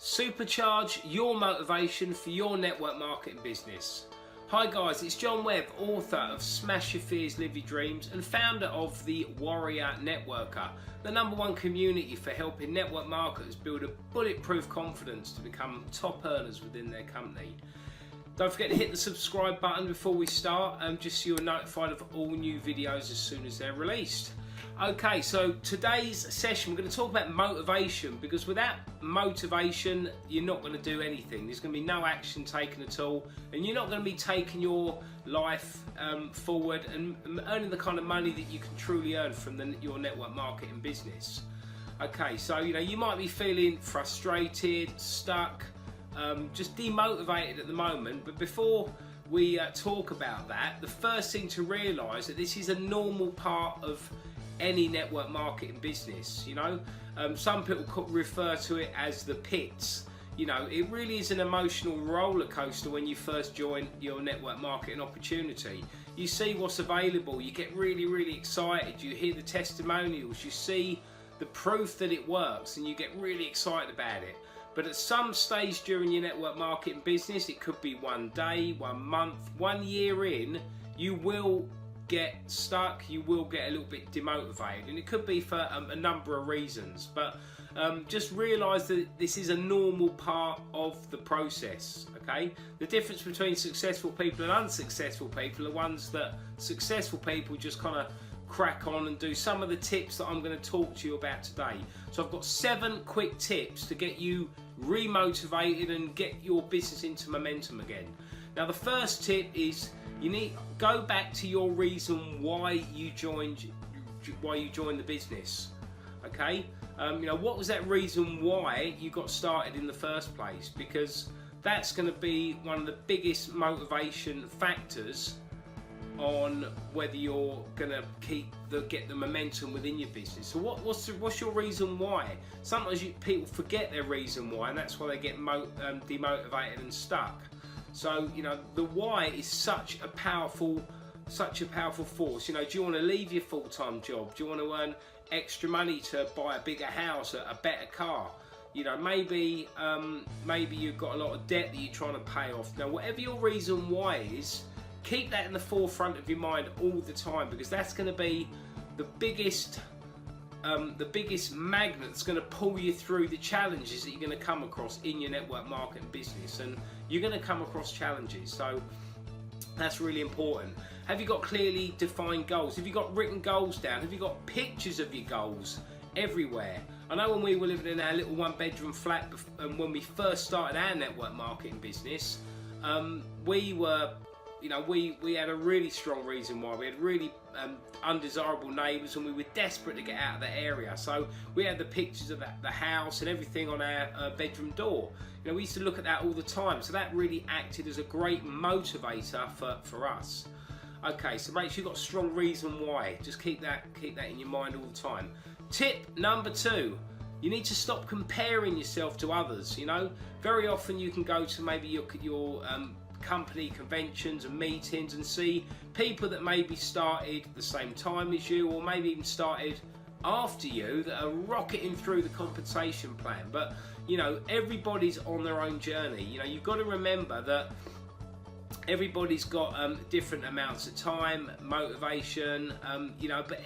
Supercharge your motivation for your network marketing business. Hi guys, it's John Webb, author of Smash Your Fears, Live Your Dreams and founder of the Warrior Networker, the #1 community for helping network marketers build a bulletproof confidence to become top earners within their company. Don't forget to hit the subscribe button before we start, just so you're notified of all new videos as soon as they're released. Okay, so today's session we're going to talk about motivation, because without motivation you're not going to do anything. There's going to be no action taken at all, and you're not going to be taking your life forward and earning the kind of money that you can truly earn from your network marketing business. Okay, so you might be feeling frustrated, stuck, just demotivated at the moment, but before we talk about that, the first thing to realise that this is a normal part of any network marketing business. Some people refer to it as the pits. It really is an emotional roller coaster when you first join your network marketing opportunity. You see what's available, you get really excited, you hear the testimonials, you see the proof that it works, and you get really excited about it. But at some stage during your network marketing business, it could be 1 day, 1 month, 1 year in, you will get stuck, you will get a little bit demotivated, and it could be for a number of reasons, but just realise that this is a normal part of the process. Okay, the difference between successful people and unsuccessful people are ones that successful people just kind of crack on and do some of the tips that I'm going to talk to you about today. So I've got 7 quick tips to get you remotivated and get your business into momentum again. Now the first tip is you need to go back to your reason why you joined the business. Okay, what was that reason why you got started in the first place? Because that's going to be one of the biggest motivation factors on whether you're going to get the momentum within your business. So what's your reason why? Sometimes people forget their reason why, and that's why they get demotivated and stuck. So the why is such a powerful force. Do you want to leave your full-time job? Do you want to earn extra money to buy a bigger house, a better car? Maybe you've got a lot of debt that you're trying to pay off. Now whatever your reason why is, keep that in the forefront of your mind all the time, because that's going to be the biggest magnet that's going to pull you through the challenges that you're going to come across in your network marketing business. And you're going to come across challenges, so that's really important. Have you got clearly defined goals? Have you got written goals down? Have you got pictures of your goals everywhere? I know when we were living in our little 1-bedroom flat, when we first started our network marketing business, we had a really strong reason why. We had really undesirable neighbours, and we were desperate to get out of the area. So we had the pictures of the house and everything on our bedroom door. We used to look at that all the time. So that really acted as a great motivator for us. Okay, so make sure you've got a strong reason why. Just keep that in your mind all the time. Tip number 2. You need to stop comparing yourself to others. Very often you can go to maybe your company conventions and meetings and see people that maybe started the same time as you, or maybe even started after you, that are rocketing through the compensation plan. But everybody's on their own journey. You've got to remember that everybody's got different amounts of time, motivation, but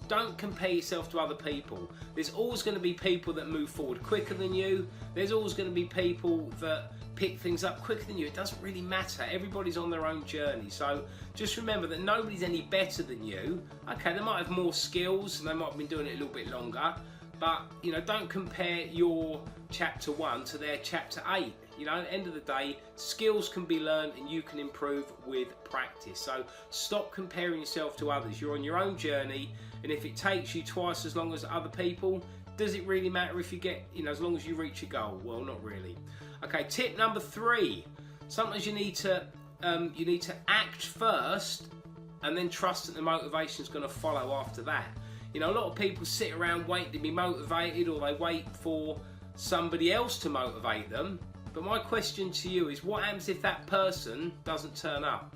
don't compare yourself to other people. There's always going to be people that move forward quicker than you. There's always going to be people that pick things up quicker than you. It doesn't really matter. Everybody's on their own journey. So just remember that nobody's any better than you. Okay, they might have more skills and they might have been doing it a little bit longer, but don't compare your chapter 1 to their chapter 8. At the end of the day, skills can be learned and you can improve with practice. So stop comparing yourself to others. You're on your own journey, and if it takes you twice as long as other people, does it really matter if you get, as long as you reach your goal? Well, not really. Okay, tip number 3. Sometimes you need to act first and then trust that the motivation is going to follow after that. A lot of people sit around waiting to be motivated, or they wait for somebody else to motivate them. But my question to you is, what happens if that person doesn't turn up?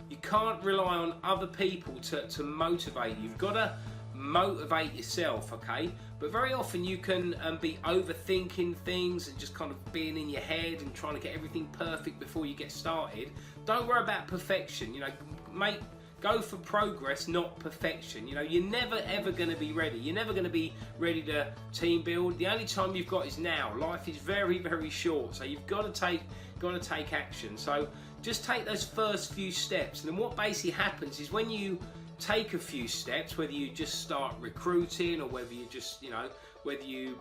You can't rely on other people to motivate you. You've got to motivate yourself, okay? But very often you can be overthinking things and just kind of being in your head and trying to get everything perfect before you get started. Don't worry about perfection, you know, go for progress, not perfection. You know, you're never ever going to be ready. You're never going to be ready to team build. The only time you've got is now. Life is very, very short, so you've got to take action. So just take those first few steps, and then what basically happens is when you take a few steps, whether you just start recruiting or whether you just, you know, whether you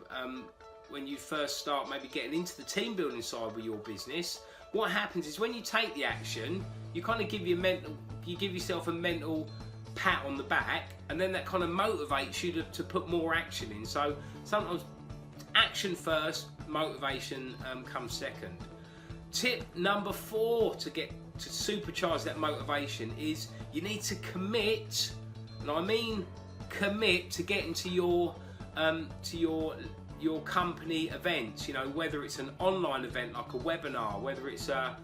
when you first start maybe getting into the team building side with your business, what happens is when you take the action, you kind of give yourself a mental pat on the back, and then that kind of motivates you to put more action in. So sometimes action first, motivation comes second. Tip number 4 to supercharge that motivation is you need to commit, and I mean commit to getting to your company events. You know, whether it's an online event like a webinar, whether it's a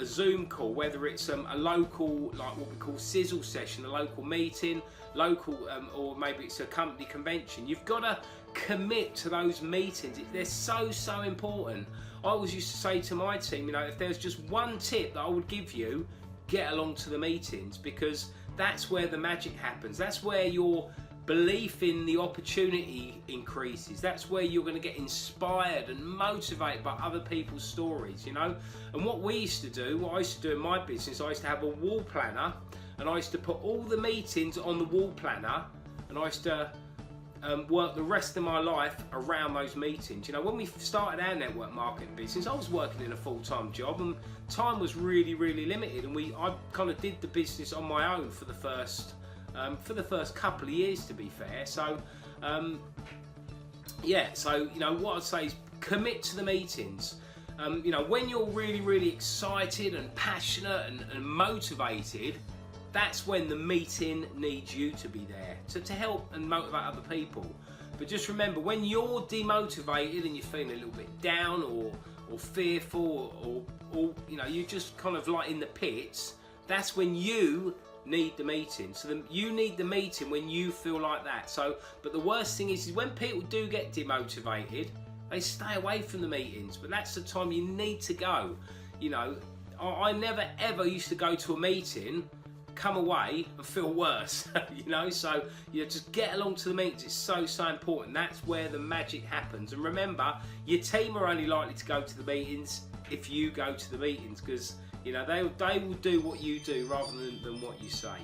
Zoom call, whether it's a local, like what we call sizzle session, a local meeting, or maybe it's a company convention. You've got to commit to those meetings. They're so important. I always used to say to my team, you know, if there's just one tip that I would give you, get along to the meetings, because that's where the magic happens. That's where your belief in the opportunity increases. That's where you're going to get inspired and motivated by other people's stories, you know. And what I used to do in my business, I used to have a wall planner, and I used to put all the meetings on the wall planner, and I used to work the rest of my life around those meetings. You know, when we started our network marketing business, I was working in a full-time job, and time was really limited, and I kind of did the business on my own for the first couple of years, to be fair. So so you know, what I'd say is commit to the meetings. You know, when you're really excited and passionate and motivated, that's when the meeting needs you to be there to help and motivate other people. But just remember, when you're demotivated and you're feeling a little bit down or fearful or you know, you're just kind of like in the pits, that's when you need the meeting. So you need the meeting when you feel like that. So, but the worst thing is when people do get demotivated, they stay away from the meetings. But that's the time you need to go. You know, I never ever used to go to a meeting, come away and feel worse. You know, so you just get along to the meetings. It's so important. That's where the magic happens. And remember, your team are only likely to go to the meetings if you go to the meetings, because you know, they will do what you do rather than what you say.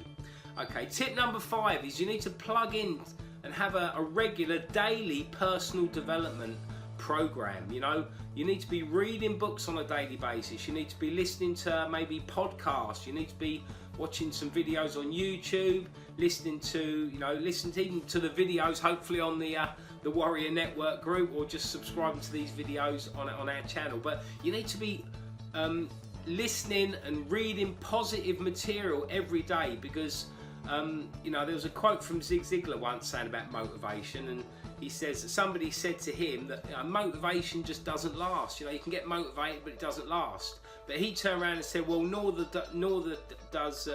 Okay, tip number 5 is you need to plug in and have a regular daily personal development program. You know, you need to be reading books on a daily basis. You need to be listening to maybe podcasts. You need to be watching some videos on YouTube, listening even to the videos, hopefully on the Warrior Network group, or just subscribing to these videos on our channel. But you need to be listening and reading positive material every day, because you know, there was a quote from Zig Ziglar once saying about motivation, and he says that somebody said to him that motivation just doesn't last. You know, you can get motivated, but it doesn't last. But he turned around and said, well, neither does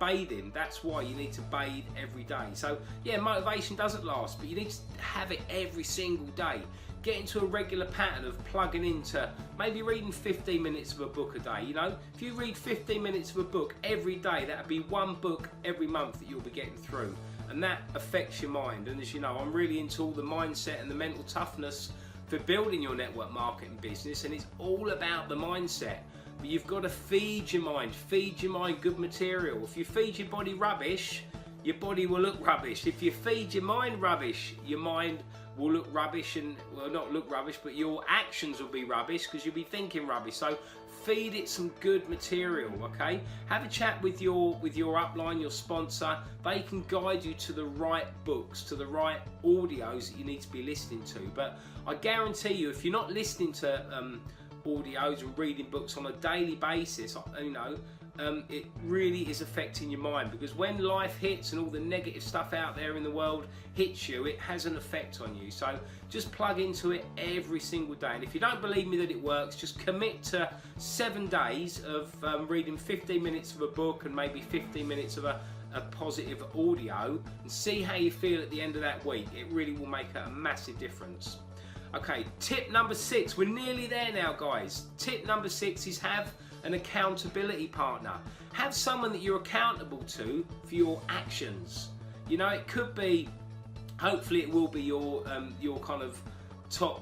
bathing. That's why you need to bathe every day. So yeah, motivation doesn't last, but you need to have it every single day. Get into a regular pattern of plugging into maybe reading 15 minutes of a book a day. You know, if you read 15 minutes of a book every day, that'd be one book every month that you'll be getting through, and that affects your mind. And as you know, I'm really into all the mindset and the mental toughness for building your network marketing business, and it's all about the mindset. But you've got to feed your mind good material. If you feed your body rubbish, your body will look rubbish. If you feed your mind rubbish, your mind will look rubbish, and well, not look rubbish, but your actions will be rubbish because you'll be thinking rubbish. So feed it some good material, okay? Have a chat with your upline, your sponsor. They can guide you to the right books, to the right audios that you need to be listening to. But I guarantee you, if you're not listening to audios and reading books on a daily basis, you know, it really is affecting your mind, because when life hits and all the negative stuff out there in the world hits you, it has an effect on you. So just plug into it every single day. And if you don't believe me that it works, just commit to 7 days of reading 15 minutes of a book and maybe 15 minutes of a a positive audio and see how you feel at the end of that week. It really will make a massive difference. Okay, tip number 6. We're nearly there now, guys. Tip number 6 is have an accountability partner. Have someone that you're accountable to for your actions. You know, it could be, hopefully it will be your kind of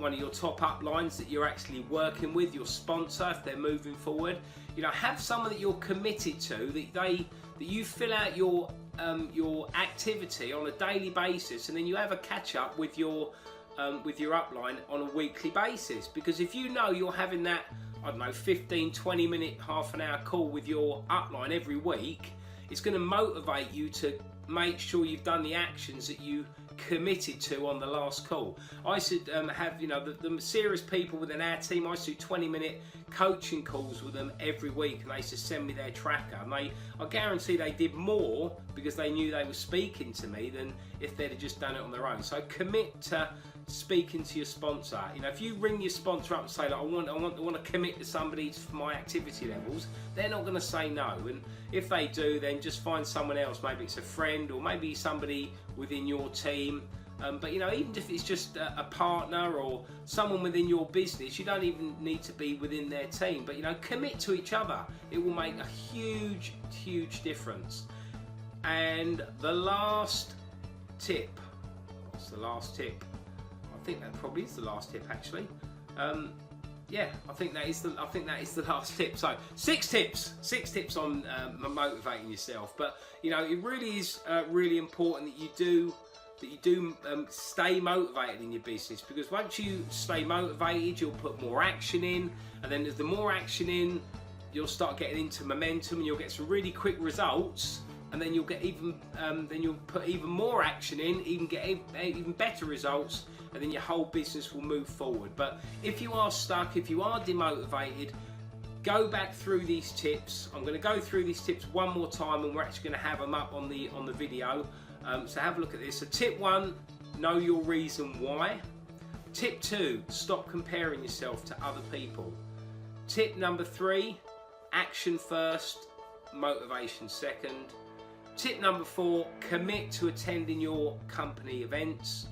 one of your top uplines that you're actually working with, your sponsor if they're moving forward. You know, have someone that you're committed to, that you fill out your activity on a daily basis, and then you have a catch up with your upline on a weekly basis. Because if you know you're having that, I don't know, 15, 20 minute, half an hour call with your upline every week, it's going to motivate you to make sure you've done the actions that you committed to on the last call. I should have, you know, the serious people within our team, I do 20-minute coaching calls with them every week, and they used to send me their tracker, and I guarantee they did more because they knew they were speaking to me than if they'd have just done it on their own. So commit to speaking to your sponsor. You know, if you ring your sponsor up and say, like, I want to commit to somebody for my activity levels, they're not going to say no. And if they do, then just find someone else. Maybe it's a friend, or maybe somebody within your team. But you know, even if it's just a partner or someone within your business, you don't even need to be within their team. But you know, commit to each other. It will make a huge, huge difference. And the last tip. What's the last tip? I think that probably is the last tip, actually. Yeah, I think that is the last tip. So 6 tips on motivating yourself. But you know, it really is really important that you do stay motivated in your business, because once you stay motivated, you'll put more action in, and then as the more action in, you'll start getting into momentum, and you'll get some really quick results. And then you'll get then you'll put even more action in, get even better results, and then your whole business will move forward. But if you are stuck, if you are demotivated, go back through these tips. I'm going to go through these tips one more time, and we're actually going to have them up on the video. So have a look at this. So tip 1, know your reason why. Tip 2, stop comparing yourself to other people. Tip number 3, action first, motivation second. Tip number 4, commit to attending your company events.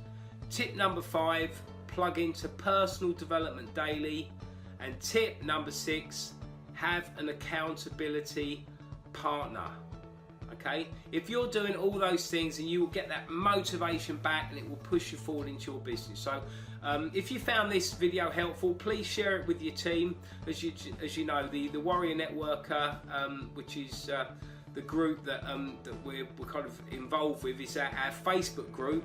Tip number 5, plug into personal development daily. And tip number 6, have an accountability partner. Okay, if you're doing all those things, and you will get that motivation back, and it will push you forward into your business. So if you found this video helpful, please share it with your team. As you know, the Warrior Networker, which is the group that we're kind of involved with, is our Facebook group.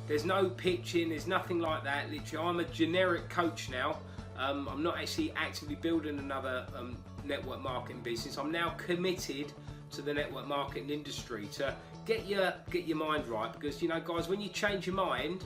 There's no pitching, there's nothing like that. Literally, I'm a generic coach now. I'm not actually actively building another network marketing business. I'm now committed to the network marketing industry to get your mind right, because you know, guys, when you change your mind,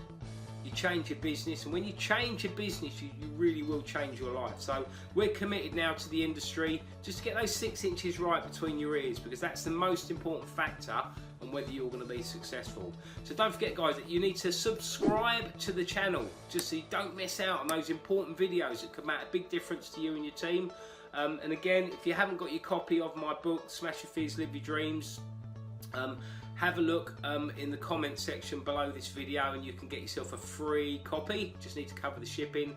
you change your business, and when you change your business, you really will change your life. So we're committed now to the industry, just to get those 6 inches right between your ears, because that's the most important factor on whether you're going to be successful. So don't forget, guys, that you need to subscribe to the channel, just so you don't miss out on those important videos that could make a big difference to you and your team. And again, if you haven't got your copy of my book, Smash Your Fears, Live Your Dreams, have a look in the comment section below this video, and you can get yourself a free copy. Just need to cover the shipping.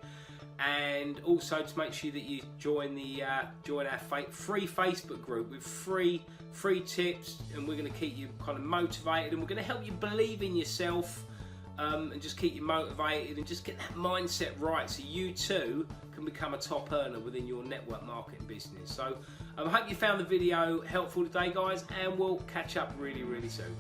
And also to make sure that you join our free Facebook group with free tips, and we're going to keep you kind of motivated, and we're going to help you believe in yourself, and just keep you motivated, and just get that mindset right, so you too can become a top earner within your network marketing business. So I hope you found the video helpful today, guys, and we'll catch up really, really soon.